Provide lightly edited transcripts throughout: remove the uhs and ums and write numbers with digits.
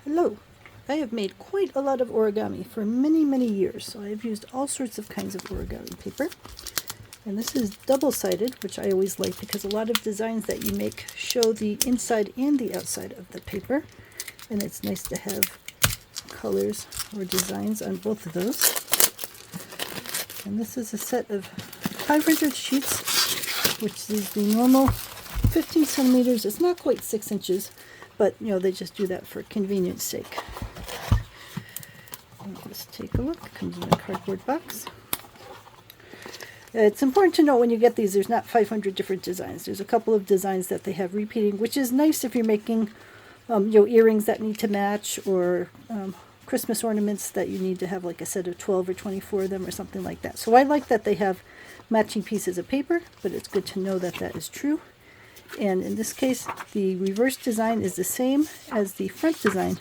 Hello! I have made quite a lot of origami for many years, so I've used all sorts of kinds of origami paper. And this is double-sided, which I always like because a lot of designs that you make show the inside and the outside of the paper. And it's nice to have colors or designs on both of those. And this is a set of 500 sheets, which is the normal 15 centimeters. It's not quite 6 inches, but they just do that for convenience sake. Let's take a look. It comes in a cardboard box. It's important to note when you get these, there's not 500 different designs. There's a couple of designs that they have repeating, which is nice if you're making earrings that need to match, or Christmas ornaments that you need to have like a set of 12 or 24 of them or something like that. So I like that they have matching pieces of paper, but it's good to know that that is true. And in this case, the reverse design is the same as the front design.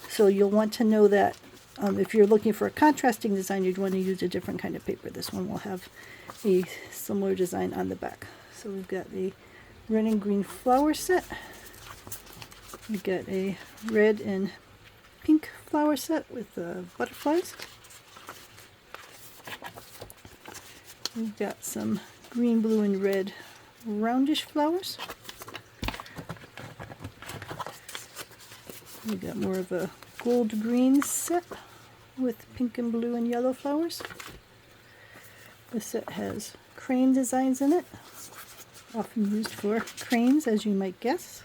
So you'll want to know that if you're looking for a contrasting design, you'd want to use a different kind of paper. This one will have a similar design on the back. So we've got a red and green flower set. We've got a red and pink flower set with butterflies. We've got some green, blue, and red roundish flowers. We've got more of a gold-green set with pink and blue and yellow flowers. The set has crane designs in it, often used for cranes, as you might guess.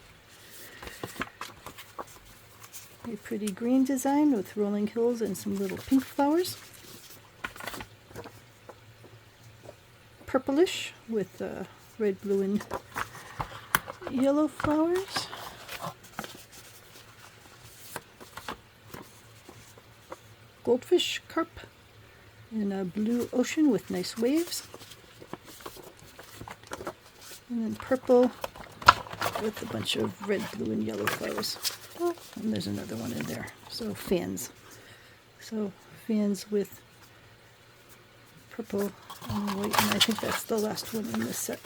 A pretty green design with rolling hills and some little pink flowers. Purplish with red, blue, and yellow flowers. Goldfish carp in a blue ocean with nice waves. And then purple with a bunch of red, blue, and yellow flowers. Oh, and there's another one in there. So fans. So fans with purple and white, and I think that's the last one in this set.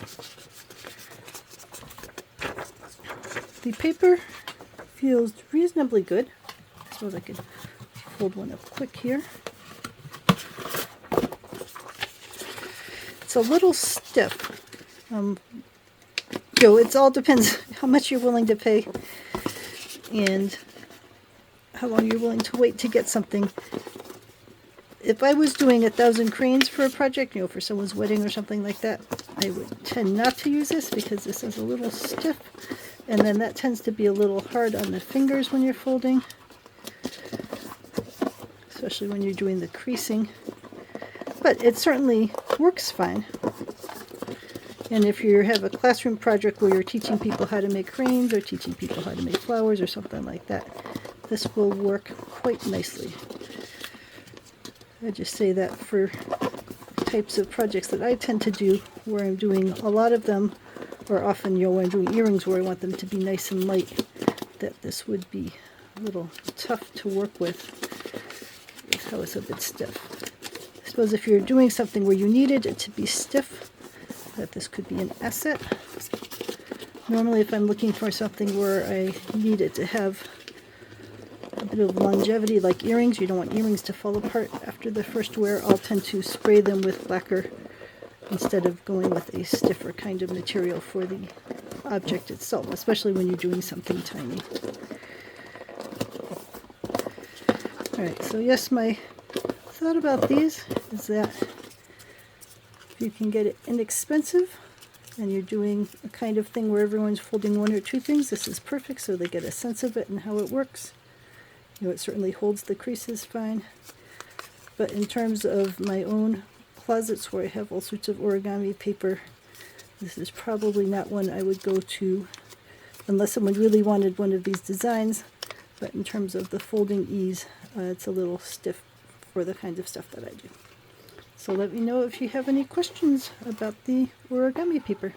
The paper feels reasonably good. I suppose I could fold one up quick here. It's a little stiff. It all depends how much you're willing to pay and how long you're willing to wait to get something. If I was doing 1,000 cranes for a project, for someone's wedding or something like that, I would tend not to use this because this is a little stiff, and then that tends to be a little hard on the fingers when you're folding, especially when you're doing the creasing. But it certainly works fine. And if you have a classroom project where you're teaching people how to make cranes or teaching people how to make flowers or something like that, this will work quite nicely. I just say that for types of projects that I tend to do, where I'm doing a lot of them, or often when I'm doing earrings where I want them to be nice and light, that this would be a little tough to work with how it's a bit stiff. I suppose if you're doing something where you needed it to be stiff, that this could be an asset. Normally if I'm looking for something where I need it to have a bit of longevity, like earrings, you don't want earrings to fall apart after the first wear, I'll tend to spray them with lacquer instead of going with a stiffer kind of material for the object itself, especially when you're doing something tiny. Alright, so yes, my thought about these is that if you can get it inexpensive and you're doing a kind of thing where everyone's folding one or two things, this is perfect so they get a sense of it and how it works. It certainly holds the creases fine. But in terms of my own closets where I have all sorts of origami paper, this is probably not one I would go to unless someone really wanted one of these designs. But in terms of the folding ease, it's a little stiff for the kind of stuff that I do. So let me know if you have any questions about the origami paper.